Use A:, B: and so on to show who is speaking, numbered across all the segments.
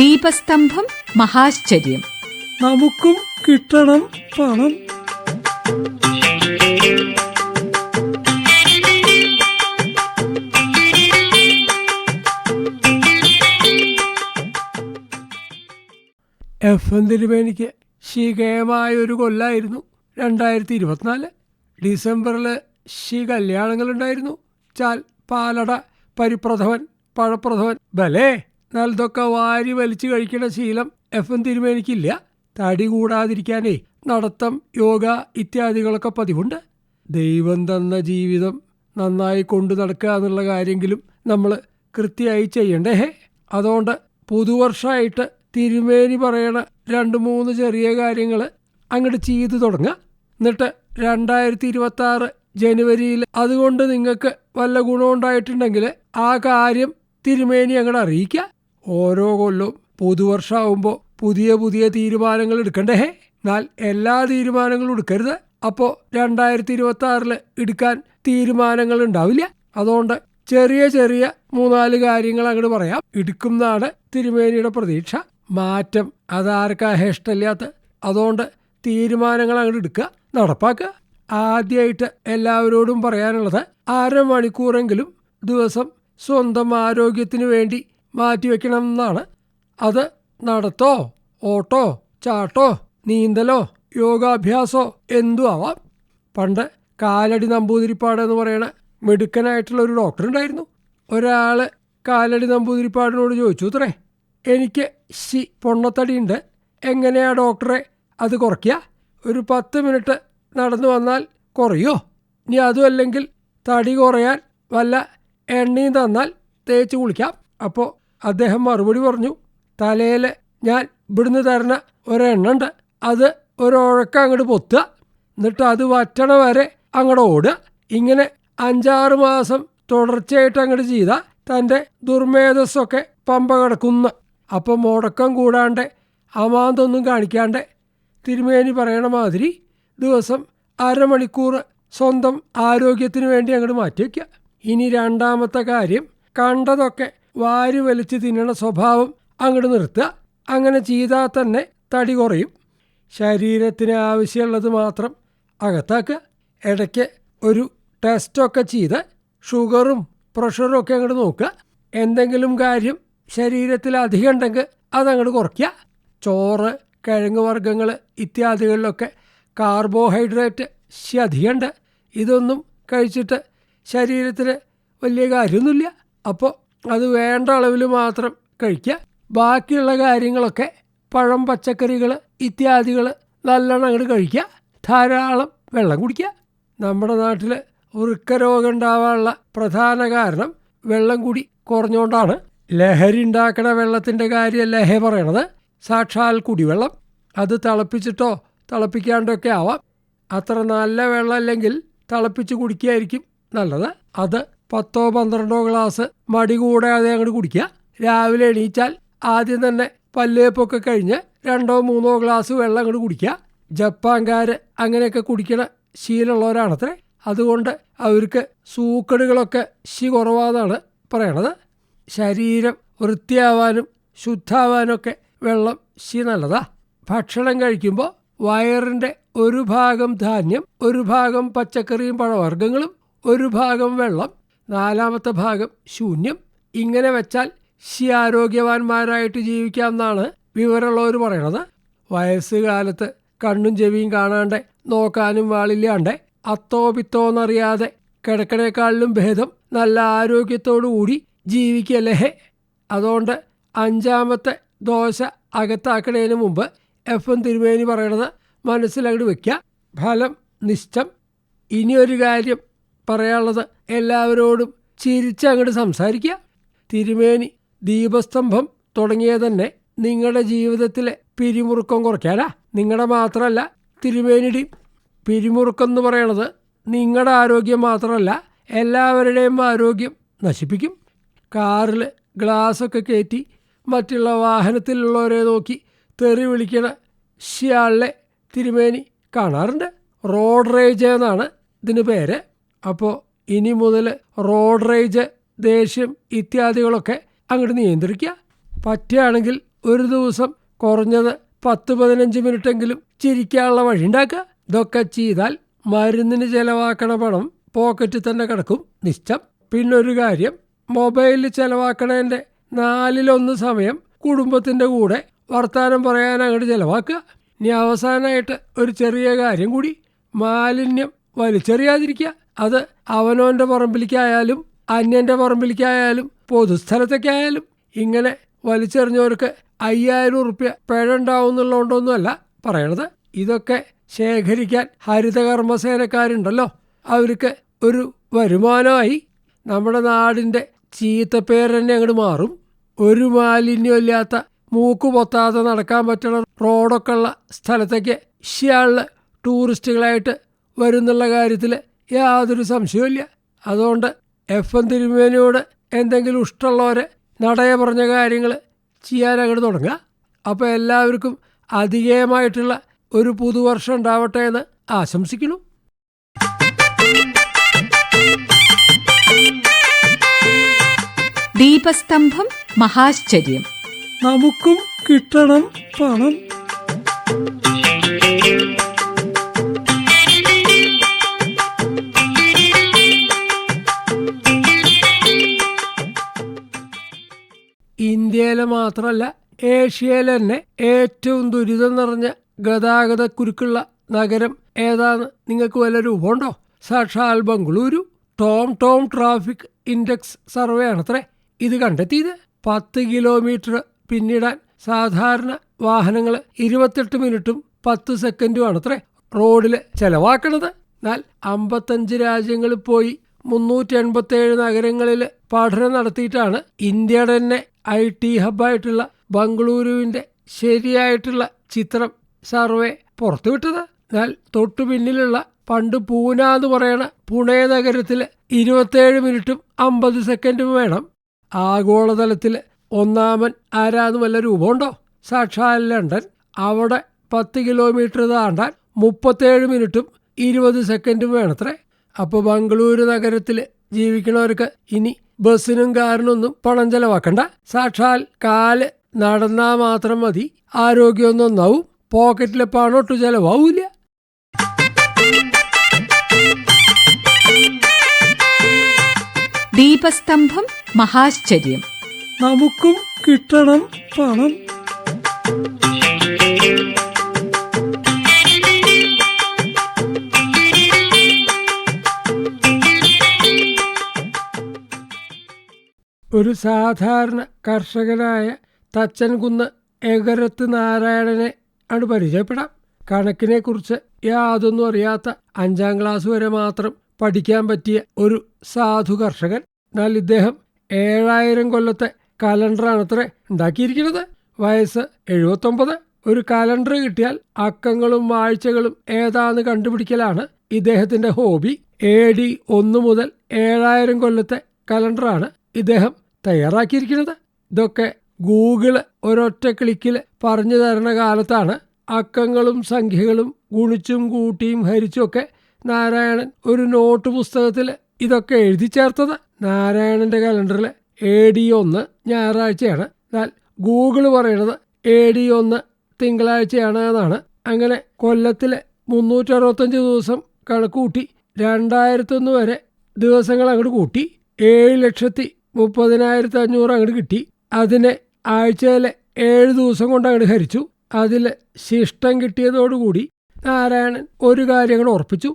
A: ദീപസ്തംഭം മഹാശ്ചര്യം.
B: നമുക്കും കിട്ടണം പണം. FM തിരുമേനിക്ക് ശീകയമായൊരു കൊല്ലായിരുന്നു 2024. ഡിസംബറിൽ കല്യാണങ്ങളുണ്ടായിരുന്നു. ചാൽ, പാലട, പരിപ്രഥമൻ, പഴപ്രഥമൻ, ബലേ നല്ലതൊക്കെ വാരി വലിച്ചു കഴിക്കുന്ന ശീലം FM തിരുമേനിക്കില്ല. തടി കൂടാതിരിക്കാനേ നടത്തം, യോഗ ഇത്യാദികളൊക്കെ പതിവുണ്ട്. ദൈവം തന്ന ജീവിതം നന്നായി കൊണ്ടു നടക്കുക എന്നുള്ള കാര്യമെങ്കിലും നമ്മൾ കൃത്യമായി ചെയ്യണ്ടേ. അതുകൊണ്ട് പുതുവർഷമായിട്ട് തിരുമേനി പറയണ 2-3 ചെറിയ കാര്യങ്ങൾ അങ്ങോട്ട് ചെയ്തു തുടങ്ങുക. എന്നിട്ട് 2026 ജനുവരിയിൽ അതുകൊണ്ട് നിങ്ങൾക്ക് വല്ല ഗുണമുണ്ടായിട്ടുണ്ടെങ്കിൽ ആ കാര്യം തിരുമേനി അങ്ങോട്ട് അറിയിക്കുക. ഓരോ കൊല്ലവും പുതുവർഷമാകുമ്പോൾ പുതിയ പുതിയ തീരുമാനങ്ങൾ എടുക്കണ്ടേ. എന്നാൽ എല്ലാ തീരുമാനങ്ങളും എടുക്കരുത്. അപ്പോൾ 2026 എടുക്കാൻ തീരുമാനങ്ങൾ ഉണ്ടാവില്ല. അതുകൊണ്ട് ചെറിയ ചെറിയ 3-4 കാര്യങ്ങൾ അങ്ങോട്ട് പറയാം. എടുക്കുന്നതാണ് തിരുമേനിയുടെ പ്രതീക്ഷ. മാറ്റം അതാർക്കാ ഇഷ്ടമില്ലാത്ത. അതുകൊണ്ട് തീരുമാനങ്ങൾ അങ്ങോട്ട് എടുക്കുക, നടപ്പാക്കുക. ആദ്യമായിട്ട് എല്ലാവരോടും പറയാനുള്ളത് 1/2 മണിക്കൂറെങ്കിലും ദിവസം സ്വന്തം ആരോഗ്യത്തിന് വേണ്ടി മാറ്റിവെക്കണം എന്നാണ്. അത് നടത്തോ, ഓട്ടോ, ചാട്ടോ, നീന്തലോ, യോഗാഭ്യാസോ എന്തും ആവാം. പണ്ട് കാലടി നമ്പൂതിരിപ്പാട് എന്ന് പറയുന്ന മിടുക്കനായിട്ടുള്ള ഒരു ഡോക്ടർ ഉണ്ടായിരുന്നു. ഒരാൾ കാലടി നമ്പൂതിരിപ്പാടിനോട് ചോദിച്ചു, അത്രേ, എനിക്ക് പൊണ്ണത്തടിയുണ്ട്, എങ്ങനെയാ ഡോക്ടറെ അത് കുറയ്ക്കുക? ഒരു 10 മിനിറ്റ് നടന്നു വന്നാൽ കുറയോ? ഇനി അതുമല്ലെങ്കിൽ തടി കുറയാൻ വല്ല എണ്ണയും തന്നാൽ തേച്ച് കുളിക്കാം. അപ്പോൾ അദ്ദേഹം മറുപടി പറഞ്ഞു, തലയിൽ ഞാൻ ഇവിടുന്ന് തരുന്ന ഒരെണ്ണുണ്ട്, അത് ഒരുഴക്ക അങ്ങോട്ട് പൊത്തുക, എന്നിട്ട് അത് വറ്റണ വരെ അങ്ങോട്ട് ഓടുക. ഇങ്ങനെ 5-6 മാസം തുടർച്ചയായിട്ട് അങ്ങോട്ട് ചെയ്താൽ തൻ്റെ ദുർമേധസ്സൊക്കെ പമ്പ കിടക്കുന്ന. അപ്പം മുടക്കം കൂടാണ്ട് അമാന്തൊന്നും കാണിക്കാണ്ട് തിരുമേനി പറയണ മാതിരി ദിവസം 1/2 മണിക്കൂർ സ്വന്തം ആരോഗ്യത്തിന് വേണ്ടി അങ്ങോട്ട് മാറ്റിവെക്കുക. ഇനി 2ാമത്തെ കാര്യം, കണ്ടതൊക്കെ വാരി വലിച്ച് തിന്നണ സ്വഭാവം അങ്ങോട്ട് നിർത്തുക. അങ്ങനെ ചെയ്താൽ തന്നെ തടി കുറയും. ശരീരത്തിന് ആവശ്യമുള്ളത് മാത്രം അകത്താക്കുക. ഇടയ്ക്ക് ഒരു ടെസ്റ്റൊക്കെ ചെയ്ത് ഷുഗറും പ്രഷറും ഒക്കെ അങ്ങോട്ട് നോക്കുക. എന്തെങ്കിലും കാര്യം ശരീരത്തിൽ അധികം ഉണ്ടെങ്കിൽ അതങ്ങോട്ട് കുറയ്ക്കുക. ചോറ്, കിഴങ്ങ് വർഗ്ഗങ്ങൾ ഇത്യാദികളിലൊക്കെ കാർബോഹൈഡ്രേറ്റ് അധികമുണ്ട്. ഇതൊന്നും കഴിച്ചിട്ട് ശരീരത്തിന് വലിയ കാര്യമൊന്നുമില്ല. അപ്പോൾ അത് വേണ്ട അളവിൽ മാത്രം കഴിക്കുക. ബാക്കിയുള്ള കാര്യങ്ങളൊക്കെ പഴം, പച്ചക്കറികൾ ഇത്യാദികൾ നല്ലോണം അങ്ങോട്ട് കഴിക്കുക. ധാരാളം വെള്ളം കുടിക്കുക. നമ്മുടെ നാട്ടിൽ വൃക്ക രോഗം ഉണ്ടാവാനുള്ള പ്രധാന കാരണം വെള്ളം കൂടി കുറഞ്ഞുകൊണ്ടാണ്. ലഹരി ഉണ്ടാക്കണ വെള്ളത്തിൻ്റെ കാര്യമല്ല പറയണത്, സാക്ഷാൽ കുടിവെള്ളം. അത് തിളപ്പിച്ചിട്ടോ തിളപ്പിക്കാണ്ടൊക്കെ ആവാം. അത്ര നല്ല വെള്ളം അല്ലെങ്കിൽ തിളപ്പിച്ച് കുടിക്കുകയായിരിക്കും നല്ലത്. അത് 10-12 ഗ്ലാസ് മടി കൂടാതെ അങ്ങോട്ട് കുടിക്കുക. രാവിലെ എണീച്ചാൽ ആദ്യം തന്നെ പല്ലേപ്പൊക്കെ കഴിഞ്ഞ് 2-3 ഗ്ലാസ് വെള്ളം അങ്ങോട്ട് കുടിക്കുക. ജപ്പാൻകാർ അങ്ങനെയൊക്കെ കുടിക്കണ ശീലമുള്ളവരാണത്രേ. അതുകൊണ്ട് അവർക്ക് സൂക്കടുകളൊക്കെ കുറവാന്നാണ് പറയണത്. ശരീരം വൃത്തിയാവാനും ശുദ്ധാവാനൊക്കെ വെള്ളം നല്ലതാ. ഭക്ഷണം കഴിക്കുമ്പോൾ വയറിൻ്റെ ഒരു ഭാഗം ധാന്യം, ഒരു ഭാഗം പച്ചക്കറിയും പഴവർഗ്ഗങ്ങളും, ഒരു ഭാഗം വെള്ളം, 4ാമത്തെ ഭാഗം ശൂന്യം. ഇങ്ങനെ വെച്ചാൽ ആരോഗ്യവാന്മാരായിട്ട് ജീവിക്കാം എന്നാണ് വിവരമുള്ളവർ പറയണത്. വയസ്സുകാലത്ത് കണ്ണും ചെവിയും കാണാണ്ട് നോക്കാനും വാളില്ലാണ്ട് അത്തോ പിത്തോ എന്നറിയാതെ കിടക്കണേക്കാളിലും ഭേദം നല്ല ആരോഗ്യത്തോടു കൂടി ജീവിക്കല്ലേ. അതുകൊണ്ട് 5ാമത്തെ ദോശ അകത്താക്കണതിന് മുമ്പ് FM തിരുമേനി പറയണത് മനസ്സിലങ്ങോട്ട് വയ്ക്കുക. ഫലം നിശ്ചം. ഇനിയൊരു കാര്യം പറയാനുള്ളത്, എല്ലാവരോടും ചിരിച്ചങ്ങോട്ട് സംസാരിക്കുക. തിരുമേനി ദീപസ്തംഭം തുടങ്ങിയത് തന്നെ നിങ്ങളുടെ ജീവിതത്തിലെ പിരിമുറുക്കം കുറയ്ക്കാനാ. നിങ്ങളുടെ മാത്രമല്ല തിരുമേനിയുടെയും. പിരിമുറുക്കം എന്ന് പറയണത് നിങ്ങളുടെ ആരോഗ്യം മാത്രമല്ല, എല്ലാവരുടെയും ആരോഗ്യം നശിപ്പിക്കും. കാറിൽ ഗ്ലാസ്സൊക്കെ കയറ്റി മറ്റുള്ള വാഹനത്തിലുള്ളവരെ നോക്കി തെറി വിളിക്കണ ആളിനെ തിരുമേനി കാണാറുണ്ട്. റോഡ് റേജ് എന്നാണ് ഇതിന് പേര്. അപ്പോൾ ഇനി മുതൽ റോഡ് റേജ്, ദേഷ്യം ഇത്യാദികളൊക്കെ അങ്ങോട്ട് നിയന്ത്രിക്കുക. പറ്റുകയാണെങ്കിൽ ഒരു ദിവസം കുറഞ്ഞത് 10-15 മിനിറ്റെങ്കിലും ചിരിക്കാനുള്ള വഴി ഉണ്ടാക്കുക. ഇതൊക്കെ ചെയ്താൽ മരുന്നിന് ചെലവാക്കണ പണം പോക്കറ്റിൽ തന്നെ കിടക്കും നിശ്ചം. പിന്നൊരു കാര്യം, മൊബൈലിൽ ചെലവാക്കണതിൻ്റെ 1/4 സമയം കുടുംബത്തിൻ്റെ കൂടെ വർത്താനം പറയാൻ അങ്ങോട്ട് ചെലവാക്കുക. ഇനി അവസാനമായിട്ട് ഒരു ചെറിയ കാര്യം കൂടി, മാലിന്യം വലിച്ചെറിയാതിരിക്കുക. അത് അവനവൻ്റെ പറമ്പിലേക്കായാലും അന്യൻ്റെ പറമ്പിലേക്കായാലും പൊതുസ്ഥലത്തേക്കായാലും. ഇങ്ങനെ വലിച്ചെറിഞ്ഞവർക്ക് 5000 റുപ്യ പിഴ ഉണ്ടാവും എന്നുള്ളതുകൊണ്ടൊന്നുമല്ല പറയണത്. ഇതൊക്കെ ശേഖരിക്കാൻ ഹരിതകർമ്മസേനക്കാരുണ്ടല്ലോ, അവർക്ക് ഒരു വരുമാനമായി. നമ്മുടെ നാടിൻ്റെ ചീത്തപ്പേര് തന്നെ അങ്ങോട്ട് മാറും. ഒരു മാലിന്യമില്ലാത്ത മൂക്ക് പൊത്താതെ നടക്കാൻ പറ്റുന്ന റോഡൊക്കെ ഉള്ള സ്ഥലത്തേക്ക് ഇയാള് ടൂറിസ്റ്റുകളായിട്ട് വരുന്നുള്ള കാര്യത്തിൽ യാതൊരു സംശയമില്ല. അതുകൊണ്ട് FM തിരുമേനിയോട് എന്തെങ്കിലും ഇഷ്ടമുള്ളവരെ നടയെ പറഞ്ഞ കാര്യങ്ങൾ ചെയ്യാൻ അങ്ങോട്ട് തുടങ്ങുക. അപ്പോൾ എല്ലാവർക്കും അധികമായിട്ടുള്ള ഒരു പുതുവർഷം ഉണ്ടാവട്ടെ എന്ന് ആശംസിക്കുന്നു.
A: ദീപസ്തംഭം മഹാശ്ചര്യം.
B: നമുക്കും കിട്ടണം പണം. ഇന്ത്യയിലെ മാത്രമല്ല ഏഷ്യയിലെ തന്നെ ഏറ്റവും ദുരിതം നിറഞ്ഞ ഗതാഗതക്കുരുക്കുള്ള നഗരം ഏതാന്ന് നിങ്ങൾക്ക് വല്ല രൂപമുണ്ടോ? സാക്ഷാൽ Bengaluru. Tom traffic index survey ആണത്രേ ഇത് കണ്ടെത്തിയത്. 10 കിലോമീറ്റർ പിന്നിടാൻ സാധാരണ വാഹനങ്ങൾ 28 മിനിറ്റും 10 സെക്കൻഡും ആണത്രേ റോഡിൽ ചെലവാക്കണത്. എന്നാൽ 55 രാജ്യങ്ങളിൽ പോയി 387 നഗരങ്ങളിൽ പഠനം നടത്തിയിട്ടാണ് ഇന്ത്യയുടെ തന്നെ IT ഹബ്ബായിട്ടുള്ള ബംഗളൂരുവിൻ്റെ ശരിയായിട്ടുള്ള ചിത്രം സർവേ പുറത്തുവിട്ടത്. എന്നാൽ തൊട്ടു പിന്നിലുള്ള പണ്ട് പൂന എന്ന് പറയണ പുണെ നഗരത്തിൽ 27 മിനിറ്റും 50 സെക്കൻഡും വേണം. ആഗോളതലത്തിൽ ഒന്നാമൻ ആരാന്ന് വല്ല രൂപമുണ്ടോ? സാക്ഷാൽ ലണ്ടൻ. അവിടെ 10 കിലോമീറ്റർ താണ്ടാൻ 37 മിനിറ്റും 20 സെക്കൻഡും വേണത്രേ. അപ്പോൾ ബംഗളൂരു നഗരത്തിൽ ജീവിക്കണവർക്ക് ഇനി ബസ്സിനും കാറിനൊന്നും പണം ചെലവാക്കണ്ട. സാക്ഷാൽ കാല് നടന്നാൽ മാത്രം മതി, ആരോഗ്യമൊന്നും ഒന്നാവും, പോക്കറ്റിലെ പണം ഒട്ടും ചെലവാവൂല.
A: ദീപസ്തംഭം മഹാശ്ചര്യം.
B: നമുക്കും കിട്ടണം പണം. ഒരു സാധാരണ കർഷകനായ തച്ചൻകുന്ന് എകരത്ത് നാരായണനെ ആണ് പരിചയപ്പെടാം. കണക്കിനെക്കുറിച്ച് യാതൊന്നും അറിയാത്ത 5ാം ക്ലാസ് വരെ മാത്രം പഠിക്കാൻ പറ്റിയ ഒരു സാധു കർഷകൻ. എന്നാൽ ഇദ്ദേഹം 7000 കൊല്ലത്തെ കലണ്ടറാണത്രേ ഉണ്ടാക്കിയിരിക്കുന്നത്. വയസ്സ് 79. ഒരു കലണ്ടർ കിട്ടിയാൽ അക്കങ്ങളും ആഴ്ചകളും ഏതാന്ന് കണ്ടുപിടിക്കലാണ് ഇദ്ദേഹത്തിൻ്റെ ഹോബി. AD 1 മുതൽ 7000 കൊല്ലത്തെ കലണ്ടറാണ് ഇദ്ദേഹം തയ്യാറാക്കിയിരിക്കുന്നത്. ഇതൊക്കെ ഗൂഗിള് ഒരൊറ്റ ക്ലിക്കിൽ പറഞ്ഞു തരുന്ന കാലത്താണ് അക്കങ്ങളും സംഖ്യകളും ഗുണിച്ചും കൂട്ടിയും ഹരിച്ചുമൊക്കെ നാരായണൻ ഒരു നോട്ട് പുസ്തകത്തിൽ ഇതൊക്കെ എഴുതി ചേർത്തത്. നാരായണൻ്റെ കലണ്ടറിൽ AD 1 ഞായറാഴ്ചയാണ്. എന്നാൽ ഗൂഗിള് പറയണത് AD 1 തിങ്കളാഴ്ചയാണ് എന്നാണ്. അങ്ങനെ കൊല്ലത്തിൽ 365 ദിവസം കണക്കുകൂട്ടി 2001 വരെ ദിവസങ്ങൾ അങ്ങോട്ട് കൂട്ടി 7,30,500 അങ്ങോട്ട് കിട്ടി. അതിനെ ആഴ്ചയിലെ 7 ദിവസം കൊണ്ട് അങ്ങോട്ട് ഹരിച്ചു. അതിൽ ശിഷ്ടം കിട്ടിയതോടുകൂടി നാരായണൻ ഒരു കാര്യം അങ്ങോട്ട് ഉറപ്പിച്ചു,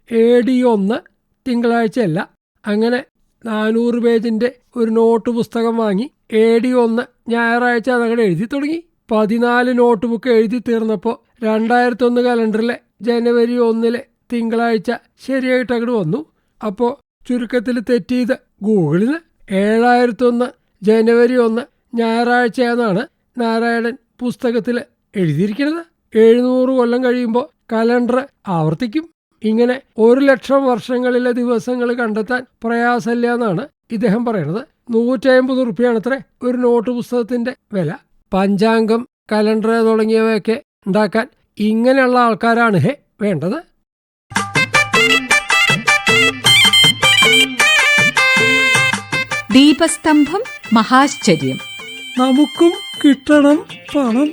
B: AD 1 തിങ്കളാഴ്ചയല്ല. അങ്ങനെ 400 പേജിൻ്റെ ഒരു നോട്ട് പുസ്തകം വാങ്ങി AD 1 ഞായറാഴ്ച അതങ്ങോട്ട് എഴുതി തുടങ്ങി. 14 നോട്ട് ബുക്ക് എഴുതി തീർന്നപ്പോൾ 2001 കലണ്ടറിലെ ജനുവരി 1 തിങ്കളാഴ്ച ശരിയായിട്ട് അങ്ങോട്ട് വന്നു. അപ്പോൾ ചുരുക്കത്തിൽ തെറ്റിയത് ഗൂഗിളിന്. 7001 ജനുവരി 1 ഞായറാഴ്ചയെന്നാണ് നാരായണൻ പുസ്തകത്തിൽ എഴുതിയിരിക്കുന്നത്. 700 കൊല്ലം കഴിയുമ്പോൾ കലണ്ടർ ആവർത്തിക്കും. ഇങ്ങനെ 1,00,000 വർഷങ്ങളിലെ ദിവസങ്ങൾ കണ്ടെത്താൻ പ്രയാസമില്ല എന്നാണ് ഇദ്ദേഹം പറയണത്. 150 റുപ്യാണത്രേ ഒരു നോട്ട് പുസ്തകത്തിൻ്റെ വില. പഞ്ചാംഗം, കലണ്ടർ തുടങ്ങിയവയൊക്കെ ഉണ്ടാക്കാൻ ഇങ്ങനെയുള്ള ആൾക്കാരാണ് വേണ്ടത്.
A: ദീപസ്തംഭം മഹാശ്ചര്യം.
B: നമുക്കും കിട്ടണം പണം.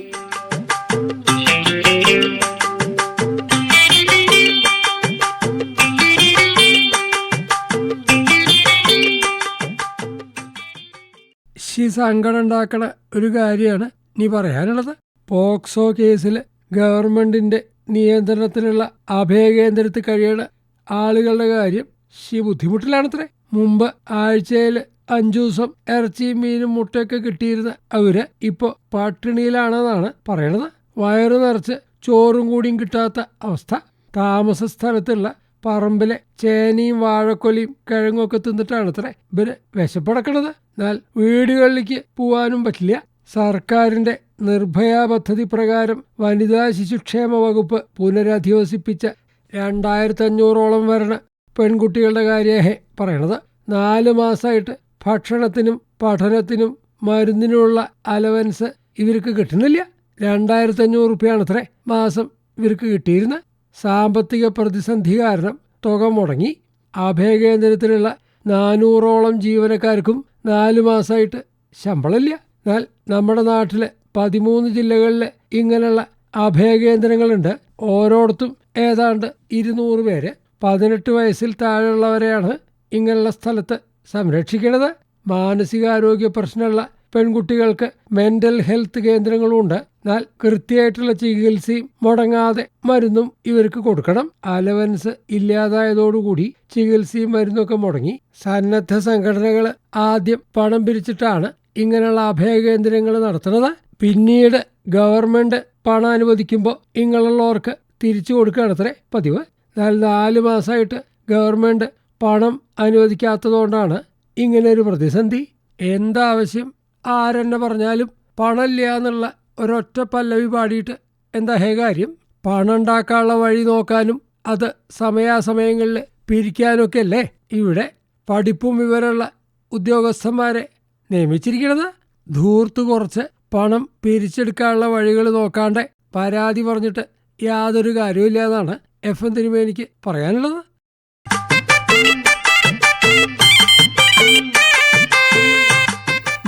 B: സങ്കടം ഉണ്ടാക്കണ ഒരു കാര്യമാണ് നീ പറയാനുള്ളത്. പോക്സോ കേസിൽ ഗവൺമെന്റിന്റെ നിയന്ത്രണത്തിലുള്ള അഭയകേന്ദ്രത്തിൽ കഴിയണ ആളുകളുടെ കാര്യം ബുദ്ധിമുട്ടിലാണത്രേ. മുമ്പ് ആഴ്ചയിൽ 5 ദിവസം ഇറച്ചിയും മീനും മുട്ടയൊക്കെ കിട്ടിയിരുന്ന അവര് ഇപ്പൊ പട്ടിണിയിലാണെന്നാണ് പറയണത്. വയറു നിറച്ച് ചോറും കൂടിയും കിട്ടാത്ത അവസ്ഥ. താമസ സ്ഥലത്തുള്ള പറമ്പിലെ ചേനയും വാഴക്കൊലയും കിഴങ്ങൊക്കെ തിന്നിട്ടാണത്രേ ഇവര് വിശപ്പടക്കണത്. എന്നാൽ വീടുകളിലേക്ക് പോവാനും പറ്റില്ല. സർക്കാരിന്റെ നിർഭയ പദ്ധതി പ്രകാരം വനിതാ ശിശുക്ഷേമ വകുപ്പ് പുനരധിവസിപ്പിച്ച 2500ഓളം വരണ പെൺകുട്ടികളുടെ കാര്യമേ പറയണത്. 4 മാസമായിട്ട് ഭക്ഷണത്തിനും പഠനത്തിനും മരുന്നിനുമുള്ള അലവൻസ് ഇവർക്ക് കിട്ടുന്നില്ല. 2500 റുപ്യാണത്രേ മാസം ഇവർക്ക് കിട്ടിയിരുന്നത്. സാമ്പത്തിക പ്രതിസന്ധി കാരണം തുക മുടങ്ങി. അഭയകേന്ദ്രത്തിലുള്ള 400ഓളം ജീവനക്കാർക്കും 4 മാസമായിട്ട് ശമ്പളമില്ല. എന്നാൽ നമ്മുടെ നാട്ടിലെ 13 ജില്ലകളിൽ ഇങ്ങനെയുള്ള അഭയകേന്ദ്രങ്ങളുണ്ട്. ഓരോടത്തും ഏതാണ്ട് 200 പേര്. 18 വയസ്സിൽ താഴെയുള്ളവരെയാണ് ഇങ്ങനെയുള്ള സ്ഥലത്ത് സംരക്ഷിക്കുന്നത്. മാനസികാരോഗ്യ പ്രശ്നമുള്ള പെൺകുട്ടികൾക്ക് മെന്റൽ ഹെൽത്ത് കേന്ദ്രങ്ങളുമുണ്ട്. എന്നാൽ കൃത്യമായിട്ടുള്ള ചികിത്സയും മുടങ്ങാതെ മരുന്നും ഇവർക്ക് കൊടുക്കണം. അലവൻസ് ഇല്ലാതായതോടുകൂടി ചികിത്സയും മരുന്നൊക്കെ മുടങ്ങി. സന്നദ്ധ സംഘടനകൾ ആദ്യം പണം പിരിച്ചിട്ടാണ് ഇങ്ങനെയുള്ള അഭയകേന്ദ്രങ്ങൾ നടത്തുന്നത്. പിന്നീട് ഗവൺമെന്റ് പണം അനുവദിക്കുമ്പോൾ ഇങ്ങനെയുള്ളവർക്ക് തിരിച്ചു കൊടുക്കുകയാണത്രേ പതിവ്. എന്നാൽ 4 മാസമായിട്ട് ഗവൺമെന്റ് പണം അനുവദിക്കാത്തതുകൊണ്ടാണ് ഇങ്ങനെ ഒരു പ്രതിസന്ധി. എന്താവശ്യം ആരെന്നെ പറഞ്ഞാലും പണമില്ല എന്നുള്ള ഒരൊറ്റ പല്ലവി പാടിയിട്ട് എന്താ കാര്യം? പണം ഉണ്ടാക്കാനുള്ള വഴി നോക്കാനും അത് സമയാസമയങ്ങളിൽ പിരിക്കാനൊക്കെ അല്ലേ ഇവിടെ പഠിപ്പും വിവരമുള്ള ഉദ്യോഗസ്ഥന്മാരെ നിയമിച്ചിരിക്കുന്നത്. ധൂർത്ത് കുറച്ച് പണം പിരിച്ചെടുക്കാനുള്ള വഴികൾ നോക്കാണ്ട് പരാതി പറഞ്ഞിട്ട് യാതൊരു കാര്യമില്ല എന്നാണ് FM തിരുമേനിക്ക് പറയാനുള്ളത്.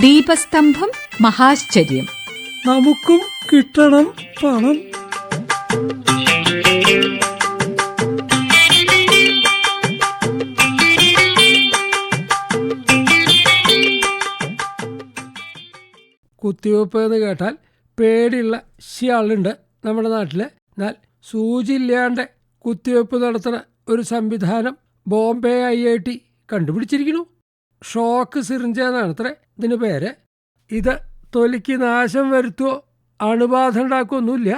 A: ദീപസ്തംഭം മഹാശ്ചര്യം.
B: നമുക്കും കിട്ടണം പണം. കുത്തിവെപ്പ് എന്ന് കേട്ടാൽ പേടിയുള്ള ആളുണ്ട് നമ്മുടെ നാട്ടിൽ. എന്നാൽ സൂചി ഇല്ലാണ്ട് കുത്തിവെപ്പ് നടത്തുന്ന ഒരു സംവിധാനം ബോംബെ IIT കണ്ടുപിടിച്ചിരിക്കുന്നു. ഷോക്ക് സിറിഞ്ച് എന്നാണ് അത്രേ ഇതിന് പേര്. ഇത് തൊലിക്ക് നാശം വരുത്തുകയോ അണുബാധ ഉണ്ടാക്കുകയൊന്നുമില്ല.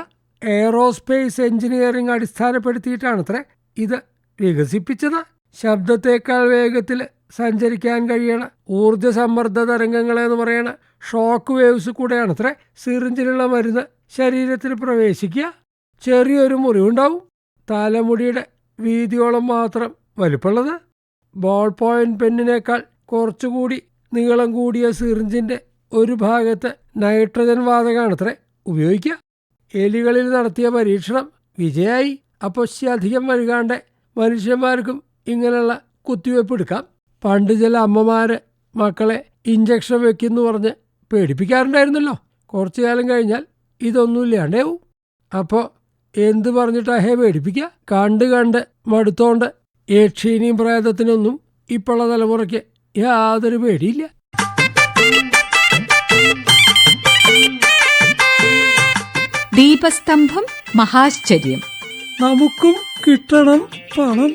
B: എയറോസ്പേസ് എഞ്ചിനീയറിംഗ് അടിസ്ഥാനപ്പെടുത്തിയിട്ടാണത്രേ ഇത് വികസിപ്പിച്ചത്. ശബ്ദത്തേക്കാൾ വേഗത്തിൽ സഞ്ചരിക്കാൻ കഴിയണ ഊർജ സമ്മർദ്ദ തരംഗങ്ങളെന്ന് പറയണ ഷോക്ക് വേവ്സ് കൂടെയാണത്രേ സിറിഞ്ചിലുള്ള മരുന്ന് ശരീരത്തിൽ പ്രവേശിക്കുക. ചെറിയൊരു മുറിവുണ്ടാവും. തലമുടിയുടെ വീതിയോളം മാത്രം വലിപ്പമുള്ളത്. ബോൾ പോയിന്റ് പെന്നിനേക്കാൾ കുറച്ചുകൂടി നീളം കൂടിയ സിറിഞ്ചിൻ്റെ ഒരു ഭാഗത്ത് നൈട്രജൻ വാതകമാണത്രേ ഉപയോഗിക്കുക. എലികളിൽ നടത്തിയ പരീക്ഷണം വിജയമായി. അപ്പോൾ അധികം വഴുകാണ്ട് മനുഷ്യന്മാർക്കും ഇങ്ങനെയുള്ള കുത്തിവെപ്പ് എടുക്കാം. പണ്ട് ചില അമ്മമാർ മക്കളെ ഇഞ്ചക്ഷൻ വെക്കുന്നു പറഞ്ഞ് പേടിപ്പിക്കാറുണ്ടായിരുന്നല്ലോ. കുറച്ചു കാലം കഴിഞ്ഞാൽ ഇതൊന്നുമില്ലാണ്ടാവും. അപ്പോൾ എന്ത് പറഞ്ഞിട്ടാ പേടിപ്പിക്കുക? കണ്ട് മടുത്തോണ്ട് യക്ഷീനിയും പ്രേതത്തിനൊന്നും ഇപ്പോഴുള്ള തലമുറയ്ക്ക് യാതൊരു പേടിയില്ല.
A: ദീപസ്തംഭം മഹാശ്ചര്യം.
B: നമുക്കും കിട്ടണം പണം.